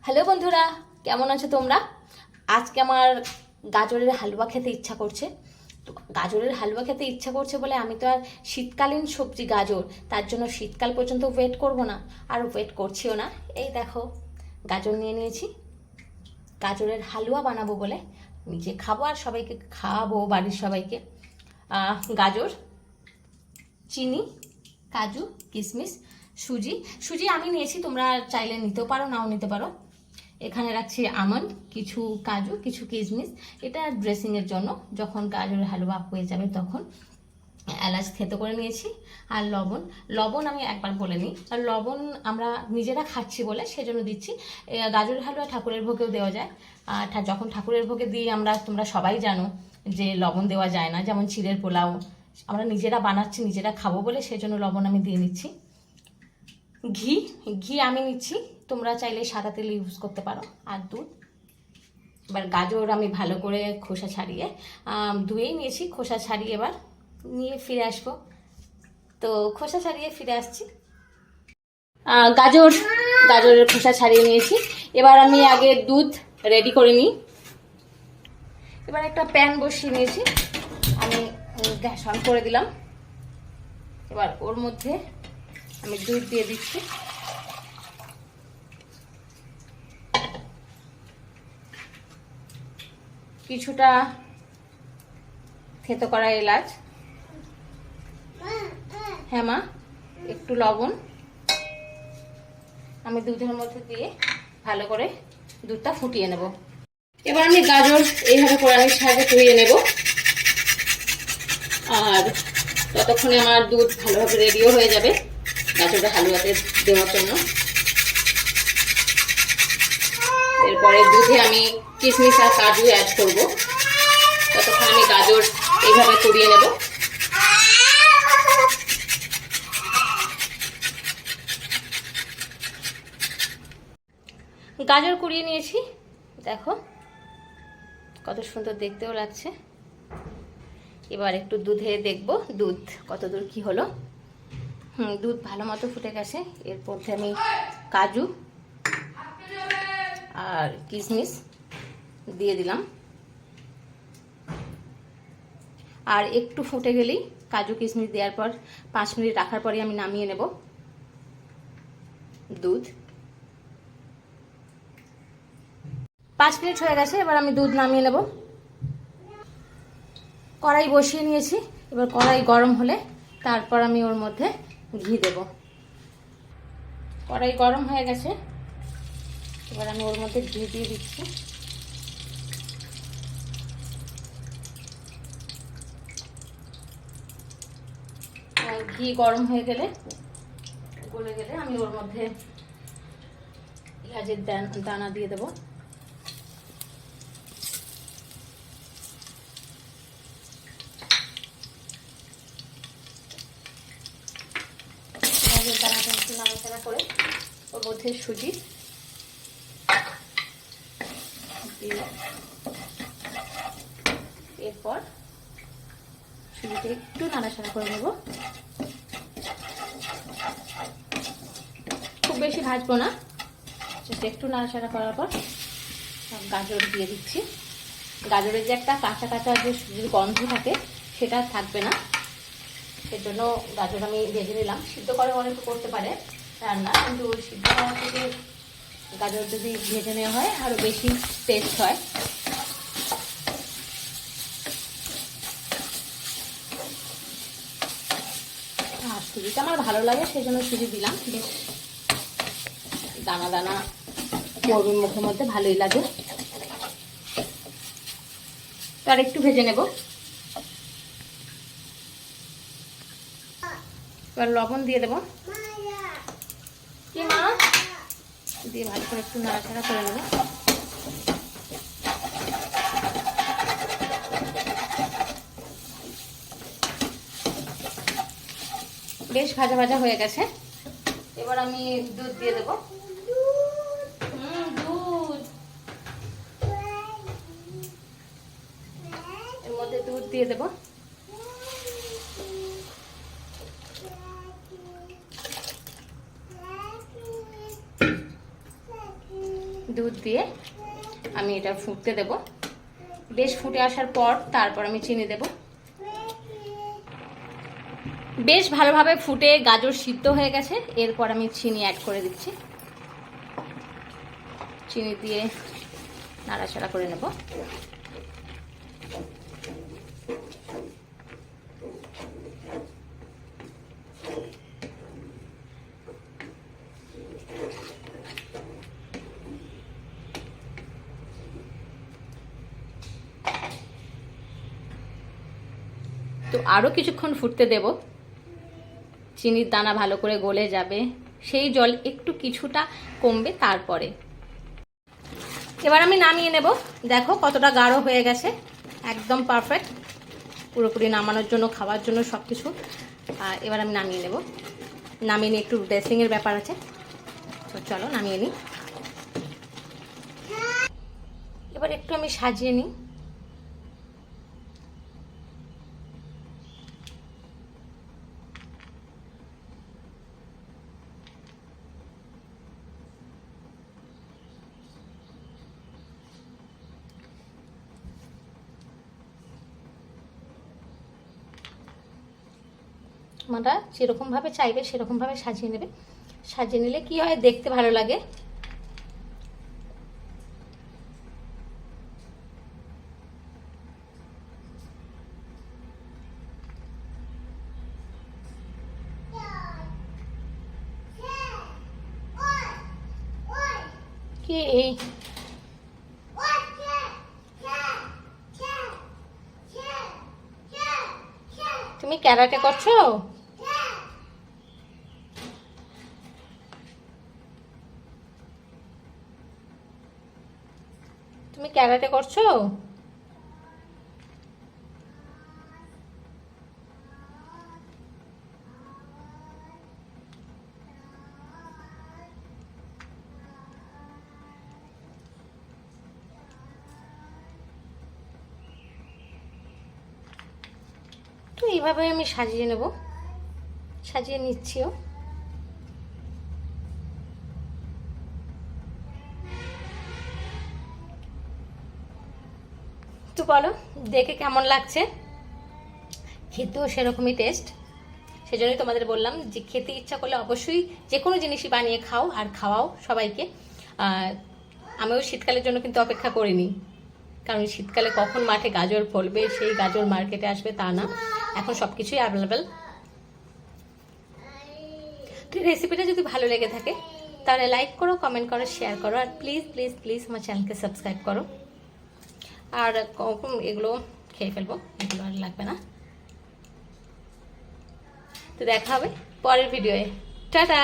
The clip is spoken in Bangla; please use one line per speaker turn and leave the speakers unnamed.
হ্যালো বন্ধুরা, কেমন আছো তোমরা? আজকে আমার গাজরের হালুয়া খেতে ইচ্ছা করছে। তো গাজরের হালুয়া খেতে ইচ্ছা করছে বলে আমি তো আর শীতকালীন সবজি গাজর, তার জন্য শীতকাল পর্যন্ত ওয়েট করব না, আর ওয়েট করছিও না। এই দেখো, গাজর নিয়ে নিয়েছি। গাজরের হালুয়া বানাবো বলে নিজে খাবো আর সবাইকে খাওয়াবো, বাড়ির সবাইকে। গাজর, চিনি, কাজু, কিশমিশ, সুজি। সুজি আমি নিয়েছি, তোমরা চাইলে নিতেও পারো, নাও নিতে পারো। এখানে রাখছি আমন্ড, কিছু কাজু, কিছু কিশমিশ। এটা ড্রেসিংয়ের জন্য, যখন গাজরের হালুয়া হয়ে যাবে তখন। এলাচ থেতো করে নিয়েছি। আর লবণ, লবণ আমি একবার বলে নিই, আর লবণ আমরা নিজেরা খাচ্ছি বলে সেজন্য দিচ্ছি। গাজরের হালুয়া ঠাকুরের ভোগেও দেওয়া যায়। আর যখন ঠাকুরের ভোগে দিই আমরা, তোমরা সবাই জানো যে লবণ দেওয়া যায় না, যেমন চিড়ের পোলাও। আমরা নিজেরা বানাচ্ছি, নিজেরা খাবো বলে সেজন্য লবণ আমি দিয়ে নিচ্ছি। ঘি, ঘি আমি নিচ্ছি, তোমরা চাইলে সাদা তেল ইউজ করতে পারো। আর দুধ। এবার গাজর আমি ভালো করে খোসা ছাড়িয়ে ধুয়েই নিয়েছি, খোসা ছাড়িয়ে এবার নিয়ে ফিরে আসবো। তো খোসা ছাড়িয়ে ফিরে আসছি। গাজরের খোসা ছাড়িয়ে নিয়েছি। এবার আমি আগে দুধ রেডি করে নিই। এবার একটা প্যান বসিয়ে নিয়েছি, আমি গ্যাস অন করে দিলাম। এবার ওর মধ্যে আমি দুধ দিয়ে দিচ্ছি। কিছুটা থেতো করা এলাচ, হ্যাঁ মা, একটু লবণ আমি দুধের মধ্যে দিয়ে ভালো করে দুধটা ফুটিয়ে নেব। এবার আমি গাজর এইভাবে কোড়ানির সাহায্যে কুড়িয়ে নেব। আর ততক্ষণে আমার দুধ ভালোভাবে রেডিও হয়ে যাবে গাজরের হালুয়াতে দেওয়ার জন্য। এরপরে দুধে আমি কিশমিশ আর কাজু অ্যাড করব। ততক্ষণ আমি গাজর এইভাবে কুড়িয়ে নেব। গাজর কুড়িয়ে নিয়েছি, দেখো কত সুন্দর দেখতেও লাগছে। এবার একটু দুধে দেখব দুধ কতদূর কি হলো। দুধ ভালো মতো ফুটে গেছে। এর মধ্যে আমি কাজু আর কিশমিশ দিয়ে দিলাম। আর একটু ফুটে গেলেই, কাজু কিশমিশ দেওয়ার পর 5 মিনিট রাখার পরে আমি নামিয়ে নেব দুধ। 5 মিনিট হয়ে গেছে, এবার আমি দুধ নামিয়ে নেব। কড়াই বসিয়ে নিয়েছি। এবার কড়াই গরম হলে তারপর আমি ওর মধ্যে ঘি দেব। কড়াই গরম হয়ে গেছে, এবার আমি ওর মধ্যে ঘি দিয়ে দিচ্ছি। ঘি গরম হয়ে গেলে, গলে গেলে আমি ওর মধ্যে পেঁয়াজের দানা দিয়ে দেবো। পেঁয়াজের দানাটা একটু নাড়াচাড়া করে ওর মধ্যে সুজি দিয়ে, এরপর সুজিটা একটু নাড়াচাড়া করে নেব। খুব বেশি ভাজবো না, একটু নাড়াচাড়া করার পর গাজর দিয়ে দিচ্ছি। গাজরের যে একটা কাঁচা কাঁচা যে সুজির গন্ধ থাকে সেটা থাকবে না, সেজন্য গাজর আমি ভেজে নিলাম। সিদ্ধ করে অনেকে করতে পারে রান্না, কিন্তু সিদ্ধ করা থেকে গাজর যদি ভেজে নেওয়া হয় আরও বেশি টেস্ট হয়। আর সুজিটা আমার ভালো লাগে সেজন্য সুজি দিলাম, বেশ দানা দানা পড়বে মুখের মধ্যে, ভালোই লাগে। তো আর একটু ভেজে নেব। এবার লবণ দিয়ে দেবো, কি মা, দিয়ে ভালো করে একটু নাড়াচাড়া করে নেব। বেশ ভাজা ভাজা হয়ে গেছে। এবার আমি দুধ দিয়ে দেবো। দুধ, এর মধ্যে দুধ দিয়ে দেবো। দুধ দিয়ে আমি এটা ফুটতে দেব। বেশ ফুটে আসার পর তারপর আমি চিনি দেব। বেশ ভালোভাবে ফুটে গাজর সিদ্ধ হয়ে গেছে, এরপর আমি চিনি অ্যাড করে দিচ্ছি। চিনি দিয়ে নাড়াচাড়া করে নেব। তো আরও কিছুক্ষণ ফুটতে দেব, চিনির দানা ভালো করে গলে যাবে, সেই জল একটু কিছুটা কমবে তারপরে। এবার আমি নামিয়ে নেব। দেখো কতটা গাঢ় হয়ে গেছে, একদম পারফেক্ট, পুরোপুরি নামানোর জন্য, খাওয়ার জন্য সব কিছু। আর এবার আমি নামিয়ে নেব। নামিয়ে নিয়ে একটু ড্রেসিংয়ের ব্যাপার আছে, তো চলো নামিয়ে নিই। এবার একটু আমি সাজিয়ে নিই। তোমরা যেরকমভাবে চাইবে সেরকমভাবে সাজিয়ে নেবে। সাজিয়ে নিলে কি হয়, দেখতে ভালো লাগে। কি তুমি ক্যারাটে করছো? তুমি ক্যারাটে করছো? তো এইভাবে আমি সাজিয়ে নেব, সাজিয়ে নিচ্ছিও। তো বলো দেখে কেমন লাগছে? খেতেও সেরকমই টেস্ট। সেজন্যই তোমাদের বললাম যে খেতে ইচ্ছা করলে অবশ্যই যে কোনো জিনিসই বানিয়ে খাও আর খাওয়াও সবাইকে। আমিও শীতকালের জন্য কিন্তু অপেক্ষা করিনি, কারণ শীতকালে কখন মাঠে গাজর ফলবে, সেই গাজর মার্কেটে আসবে তা না, এখন সব কিছুই অ্যাভেলেবেল। তো রেসিপিটা যদি ভালো লেগে থাকে তাহলে লাইক করো, কমেন্ট করো, শেয়ার করো, আর প্লিজ প্লিজ প্লিজ আমার চ্যানেলকে সাবস্ক্রাইব করো। আর এগুলো খেয়ে ফেলবো, এগুলো আর লাগবে না। তো দেখা হবে পরের ভিডিওয়ে। টাটা।